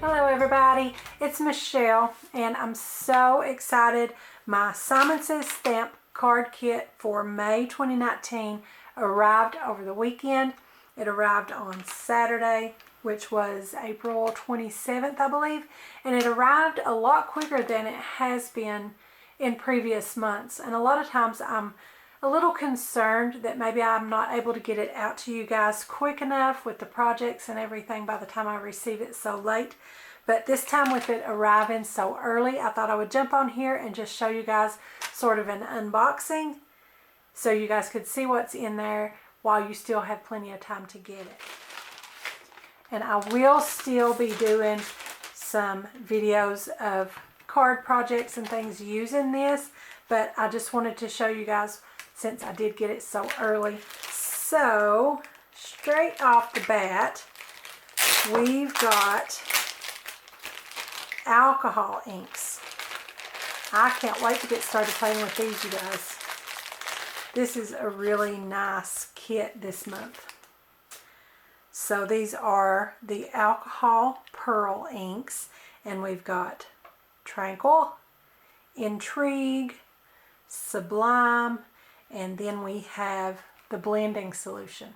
Hello everybody, it's Michelle and I'm so excited. My Simon Says Stamp card kit for May 2019 arrived over the weekend. It arrived on Saturday, which was April 27th, I believe, and it arrived a lot quicker than it has been in previous months. And a lot of times I'm a little concerned that maybe I'm not able to get it out to you guys quick enough with the projects and everything by the time I receive it so late. But this time with it arriving so early, I thought I would jump on here and just show you guys sort of an unboxing so you guys could see what's in there while you still have plenty of time to get it. And I will still be doing some videos of card projects and things using this, but I just wanted to show you guys since I did get it so early. So straight off the bat, we've got alcohol inks. I can't wait to get started playing with these, you guys. This is a really nice kit this month. So these are the alcohol pearl inks, and we've got Tranquil, Intrigue, Sublime, and then we have the blending solution.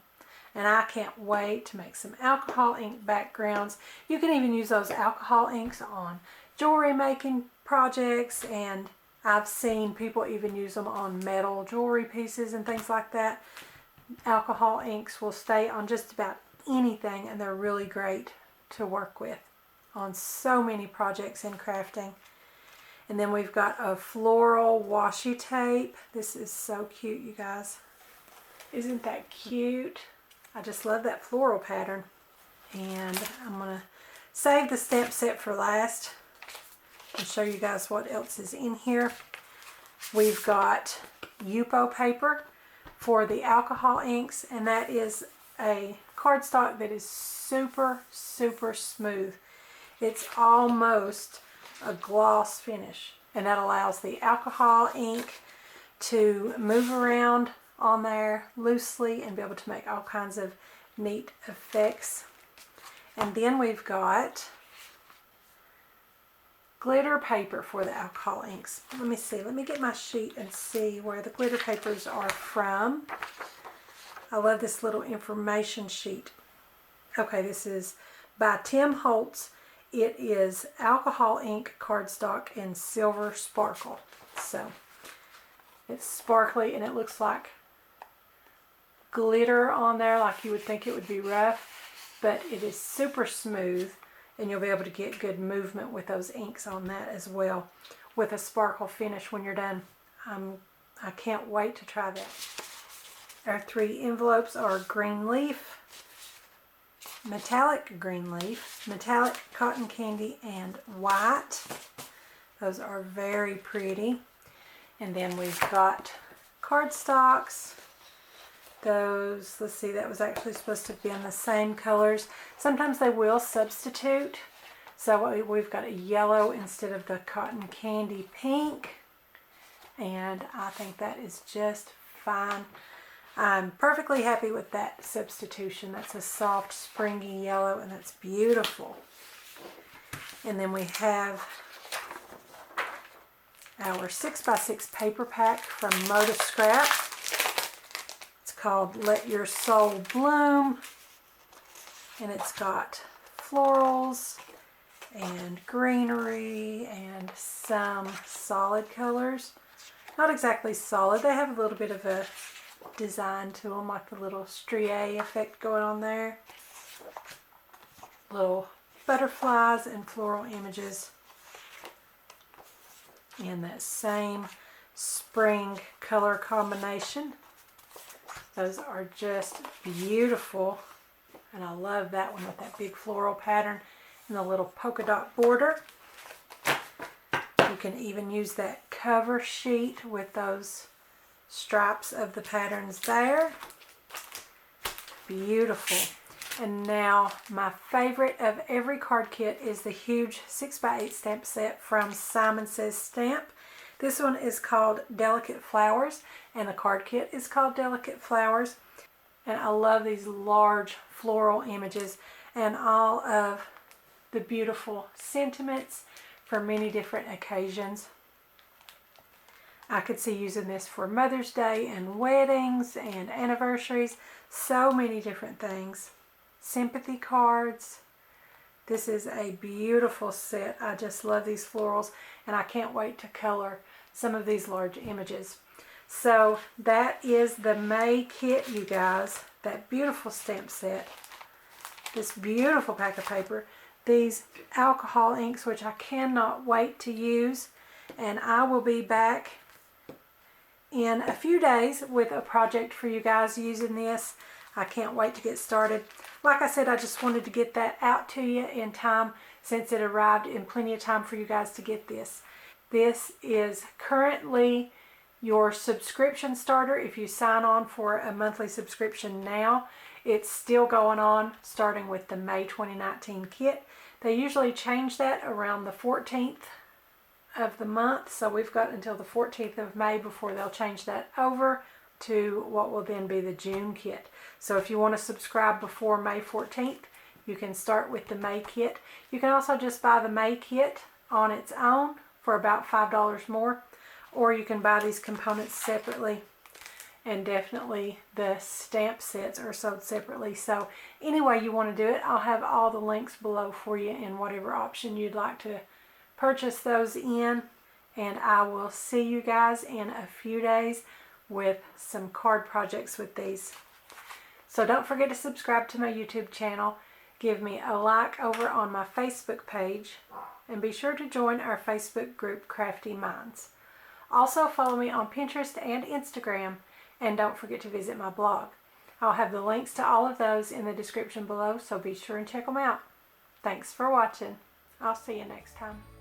And I can't wait to make some alcohol ink backgrounds. You can even use those alcohol inks on jewelry making projects, and I've seen people even use them on metal jewelry pieces and things like that. Alcohol inks will stay on just about anything, and they're really great to work with on so many projects in crafting. And then we've got a floral washi tape. This is so cute, you guys. Isn't that cute? I just love that floral pattern. And I'm going to save the stamp set for last and show you guys what else is in here. We've got Yupo paper for the alcohol inks, and that is a cardstock that is super, super smooth. It's almost a gloss finish, and that allows the alcohol ink to move around on there loosely and be able to make all kinds of neat effects. And then we've got glitter paper for the alcohol inks. Let me see, let me get my sheet and see where the glitter papers are from. I love this little information sheet. Okay, this is by Tim Holtz. It is alcohol ink cardstock in silver sparkle. So it's sparkly and it looks like glitter on there, like you would think it would be rough, but it is super smooth, and you'll be able to get good movement with those inks on that as well with a sparkle finish when you're done. I can't wait to try that. Our three envelopes are green leaf, metallic green leaf, metallic cotton candy, and white. Those are very pretty. And then we've got cardstocks. Those, let's see, that was actually supposed to be in the same colors. Sometimes they will substitute. So we've got a yellow instead of the cotton candy pink. And I think that is just fine. I'm perfectly happy with that substitution. That's a soft, springy yellow, and that's beautiful. And then we have our 6x6 paper pack from Moda Scrap. It's called Let Your Soul Bloom, and it's got florals and greenery and some solid colors. Not exactly solid, they have a little bit of a design to them, like the little strié effect going on there. Little butterflies and floral images in that same spring color combination. Those are just beautiful, and I love that one with that big floral pattern and the little polka dot border. You can even use that cover sheet with those stripes of the patterns there. Beautiful. And now my favorite of every card kit is the huge 6x8 stamp set from Simon Says Stamp. This one is called Delicate Flowers, and the card kit is called Delicate Flowers. And I love these large floral images, and all of the beautiful sentiments for many different occasions. I could see using this for Mother's Day and weddings and anniversaries. So many different things. Sympathy cards. This is a beautiful set. I just love these florals, and I can't wait to color some of these large images. So that is the May kit, you guys. That beautiful stamp set. This beautiful pack of paper. These alcohol inks, which I cannot wait to use. And I will be back in a few days with a project for you guys using this. I can't wait to get started. Like I said, I just wanted to get that out to you in time since it arrived in plenty of time for you guys to get this. This is currently your subscription starter. If you sign on for a monthly subscription now, it's still going on starting with the May 2019 kit. They usually change that around the 14th of the month, so we've got until the 14th of May before they'll change that over to what will then be the June kit. So if you want to subscribe before May 14th, you can start with the May kit. You can also just buy the May kit on its own for about $5 more, or you can buy these components separately, and definitely the stamp sets are sold separately. So any way you want to do it, I'll have all the links below for you in whatever option you'd like to purchase those in. And I will see you guys in a few days with some card projects with these. So don't forget to subscribe to my YouTube channel. Give me a like over on my Facebook page. And be sure to join our Facebook group, Craftie Minds. Also follow me on Pinterest and Instagram. And don't forget to visit my blog. I'll have the links to all of those in the description below, so be sure and check them out. Thanks for watching. I'll see you next time.